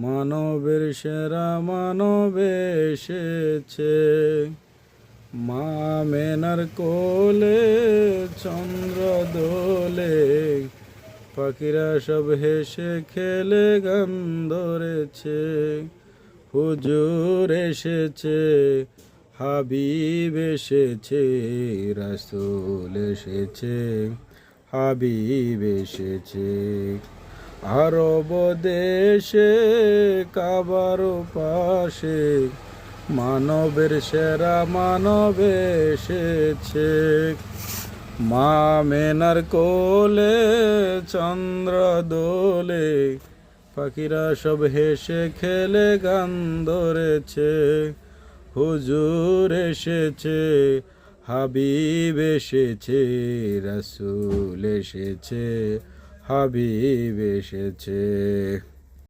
মানবের সেরা মানব এসেছে। মা মেনার কোলে চন্দ্র দোলে, পাখিরা সব হেসে খেলে গান ধরেছে। হুজুর এসেছে, হাবিব এসেছে, রাসূল এসেছে, হাবিব এসেছে। আরব দেশে কাবার পাশে, মানবের সেরা মানব এসেছে। মা মেনার কোলে চন্দ্র দোলে, পাখিরা সব হেসে খেলে গান ধরেছে। হুজুর এসেছে, হাবিব এসেছে, রাসূল এসেছে, হাবিব এসেছে।